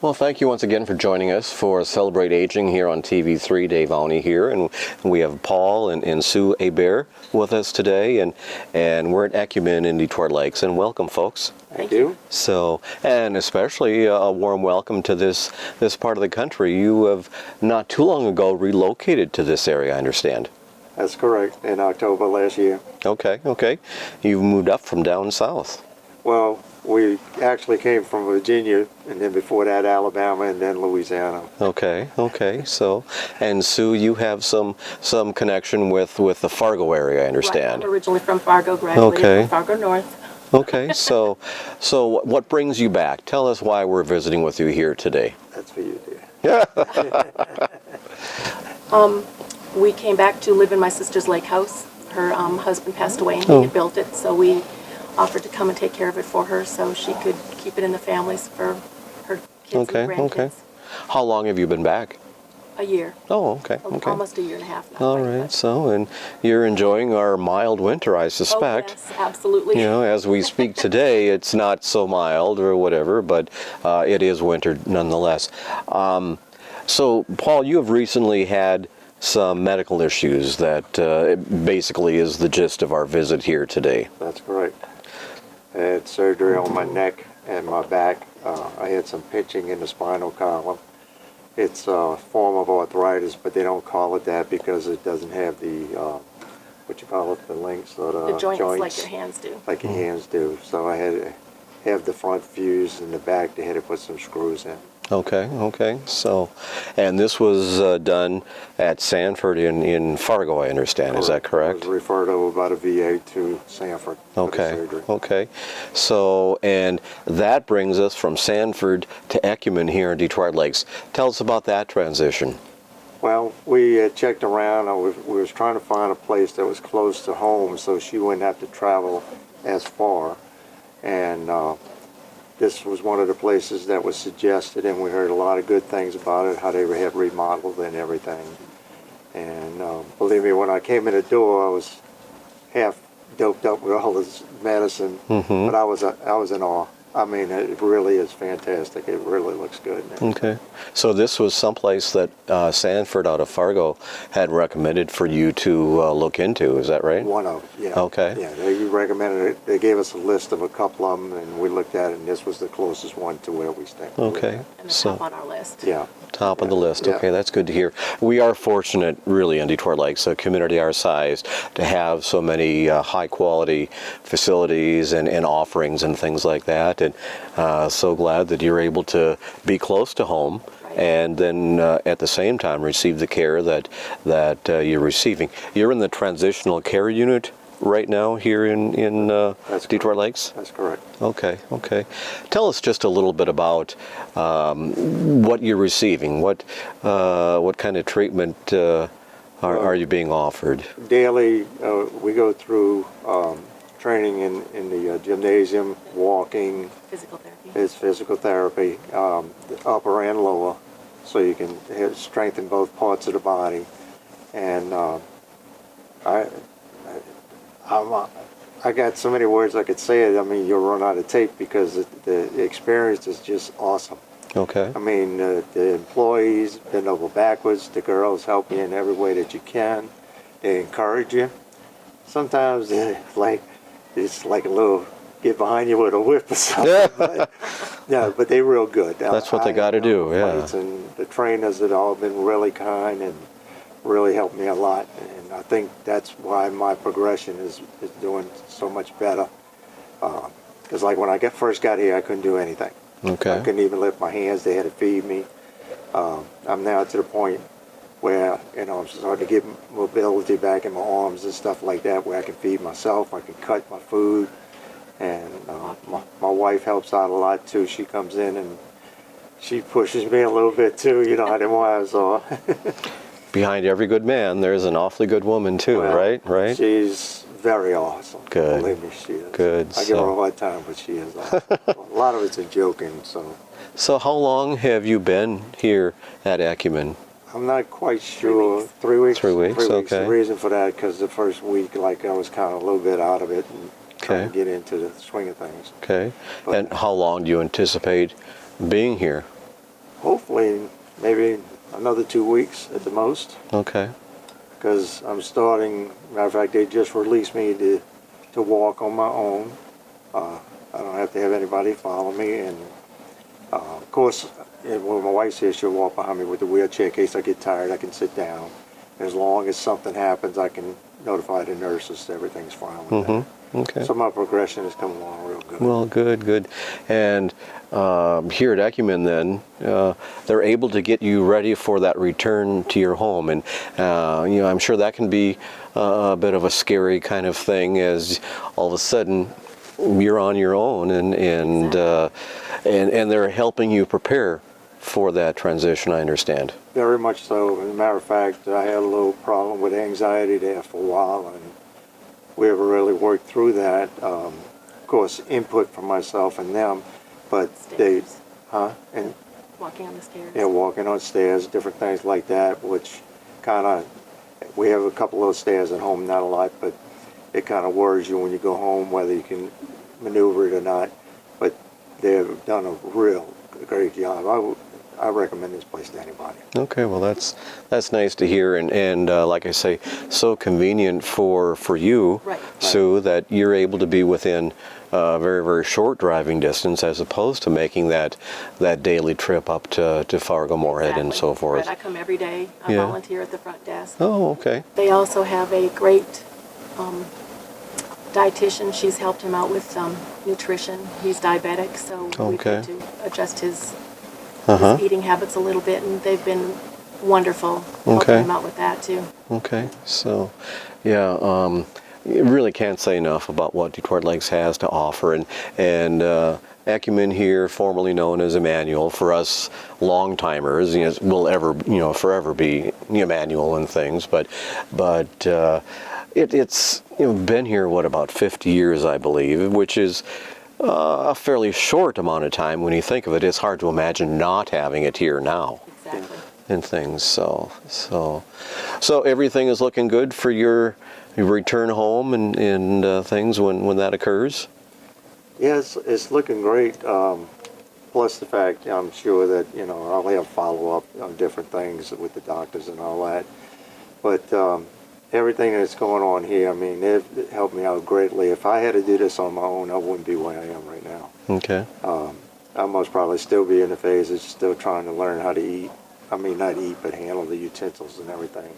Well, thank you once again for joining us for Celebrate Aging here on TV3. Dave Awney here, and we have Paul and Sue Hebert with us today, and we're at Ecumen in Detroit Lakes, and welcome, folks. Thank you. So, and especially a warm welcome to this part of the country. You have not too long ago relocated to this area, I understand. That's correct, in October last year. Okay. You've moved up from down south. Well, we actually came from Virginia, and then before that Alabama, and then Louisiana. Okay. So, and Sue, you have some connection with the Fargo area, I understand. Right. I'm originally from Fargo, graduated from Fargo North. Okay, so what brings you back? Tell us why we're visiting with you here today. That's for you, dear. We came back to live in my sister's lake house. Her husband passed away and he had built it, so we offered to come and take care of it for her so she could keep it in the families for her kids and grandkids. Okay. How long have you been back? A year. Oh, okay. Almost a year and a half now. All right, so, and you're enjoying our mild winter, I suspect. Oh, yes, absolutely. You know, as we speak today, it's not so mild or whatever, but it is winter nonetheless. So, Paul, you have recently had some medical issues that basically is the gist of our visit here today. That's correct. I had surgery on my neck and my back. I had some pinching in the spinal column. It's a form of arthritis, but they don't call it that because it doesn't have the, the links or the joints like your hands do. Like your hands do. So I had to have the front fused and the back, they had to put some screws in. Okay. So, and this was done at Sanford in Fargo, I understand. Correct. Is that correct? I was referred over by the VA to Sanford for the surgery. Okay. So, and that brings us from Sanford to Ecumen here in Detroit Lakes. Tell us about that transition. Well, we checked around. We was trying to find a place that was close to home so she wouldn't have to travel as far. And this was one of the places that was suggested, and we heard a lot of good things about it, how they had remodeled and everything. And believe me, when I came in the door, I was half doped up with all this medicine, but I was in awe. I mean, it really is fantastic. It really looks good. Okay. So this was someplace that Sanford out of Fargo had recommended for you to look into, is that right? One of them, yeah. Okay. Yeah, they recommended it. They gave us a list of a couple of them, and we looked at it, and this was the closest one to where we stay. Okay. And the top on our list. Yeah. Top of the list. Yeah. Okay, that's good to hear. We are fortunate, really, in Detroit Lakes, a community our size, to have so many high-quality facilities and offerings and things like that. And so glad that you're able to be close to home, and then at the same time receive the care that you're receiving. You're in the transitional care unit right now here in Detroit Lakes? That's correct. Okay. Tell us just a little bit about what you're receiving. What kind of treatment are you being offered? Daily, we go through training in the gymnasium, walking. Physical therapy. It's physical therapy, the upper and lower, so you can strengthen both parts of the body. And I got so many words I could say it. I mean, you'll run out of tape because the experience is just awesome. Okay. I mean, the employees bend over backwards. The girls help you in every way that you can. They encourage you. Sometimes it's like a little get behind you with a whip or something. But they're real good. That's what they got to do. Yeah. And the trainers have all been really kind and really helped me a lot. And I think that's why my progression is doing so much better. Because like when I first got here, I couldn't do anything. Okay. I couldn't even lift my hands. They had to feed me. I'm now to the point where, I'm starting to get mobility back in my arms and stuff like that, where I can feed myself, I can cut my food. And my wife helps out a lot too. She comes in and she pushes me a little bit too, how them wives are. Behind every good man, there's an awfully good woman too, Well, right? She's very awesome. Good. Believe me, she is. Good. I give her a hard time, but she is awesome. A lot of it's a joking, so. So how long have you been here at Ecumen? I'm not quite sure. 3 weeks. 3 weeks. Okay. The reason for that, because the first week, I was kind of a little bit out of it and trying to get into the swing of things. Okay. But, and how long do you anticipate being here? hopefully maybe another 2 weeks at the most, Okay. because I'm starting. Matter of fact, they just released me to walk on my own. I don't have to have anybody follow me, and of course, when my wife's here, she'll walk behind me with the wheelchair in case I get tired. I can sit down. As long as something happens, I can notify the nurses everything's fine with that. Okay. So my progression has come along real good. Well, good. And here at Ecumen, then, they're able to get you ready for that return to your home. And, I'm sure that can be a bit of a scary kind of thing, as all of a sudden you're on your own, and they're helping you prepare for that transition, I understand. Very much so. As a matter of fact, I had a little problem with anxiety there for a while, and we haven't really worked through that. Of course, input from myself and them, but Stairs. and Walking on the stairs. yeah, walking on stairs, different things like that, which kind of, we have a couple of stairs at home, not a lot, but it kind of worries you when you go home whether you can maneuver it or not. But they've done a real great job. I recommend this place to anybody. Okay, well that's nice to hear, and like I say, so convenient for you, Right. Sue, that you're able to be within very, very short driving distance, as opposed to making that daily trip up to Fargo, Moorhead, and so forth. Right, I come every day. I Yeah. volunteer at the front desk. Oh, okay. They also have a great dietitian. She's helped him out with nutrition. He's diabetic, so we've Okay. had to adjust his Uh-huh. eating habits a little bit, and they've been wonderful helping Okay. him out with that too. Okay, so yeah, you really can't say enough about what Detroit Lakes has to offer, and Ecumen here, formerly known as Emmanuel, for us long timers, will ever, forever be Emmanuel and things, but it's been here about 50 years, I believe, which is a fairly short amount of time when you think of it. It's hard to imagine not having it here now. Exactly. And things. So everything is looking good for your return home and things when that occurs. Yes, it's looking great. Plus the fact, I'm sure that I'll have follow up on different things with the doctors and all that. But everything that's going on here, I mean, they've helped me out greatly. If I had to do this on my own, I wouldn't be where I am right now. Okay. I most probably still be in the phase of still trying to learn how to eat. I mean, not eat, but handle the utensils and everything.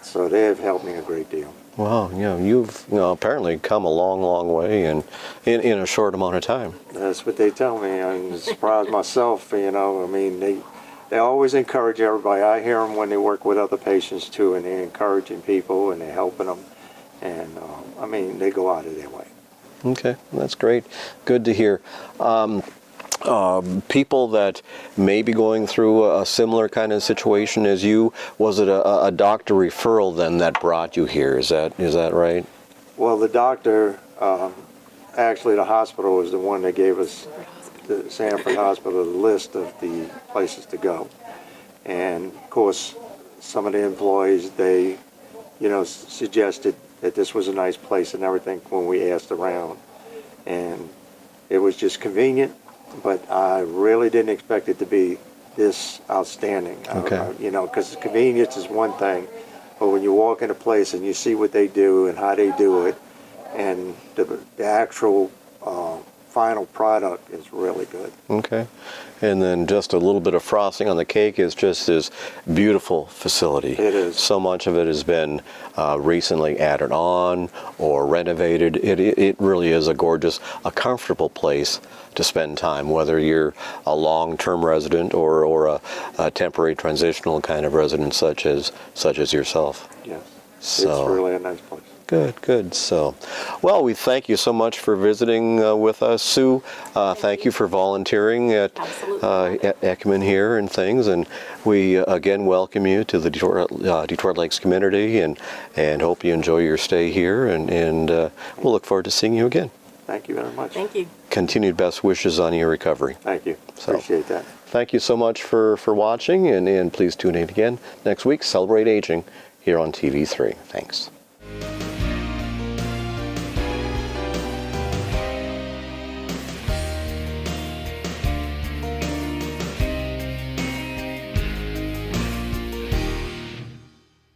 So they have helped me a great deal. Wow. You've apparently come a long, long way in a short amount of time. That's what they tell me. I'm surprised myself. I mean, they always encourage everybody. I hear them when they work with other patients too, and they're encouraging people and they're helping them. And I mean, they go out of their way. Okay, that's great. Good to hear. People that may be going through a similar kind of situation as you, was it a doctor referral then that brought you here? Is that right? Well, the doctor, actually the hospital was the one that gave us, the Sanford Hospital, the list of the places to go. And of course, some of the employees, they, suggested that this was a nice place and everything when we asked around. And it was just convenient, but I really didn't expect it to be this outstanding. Okay. Because convenience is one thing, but when you walk in a place and you see what they do and how they do it, and the actual final product is really good. Okay. And then just a little bit of frosting on the cake is just this beautiful facility. It is. So much of it has been recently added on or renovated. It really is a gorgeous, a comfortable place to spend time, whether you're a long-term resident or a temporary transitional kind of resident such as yourself. Yes. So- It's really a nice place. Good. So, well, we thank you so much for visiting with us, Sue. Thank you for volunteering at Ecumen here and things, and we again welcome you to the Detroit Lakes community, and hope you enjoy your stay here, and we'll look forward to seeing you again. Thank you very much. Thank you. Continued best wishes on your recovery. Thank you. So- Appreciate that. Thank you so much for watching, and please tune in again next week. Celebrate Aging here on TV3. Thanks.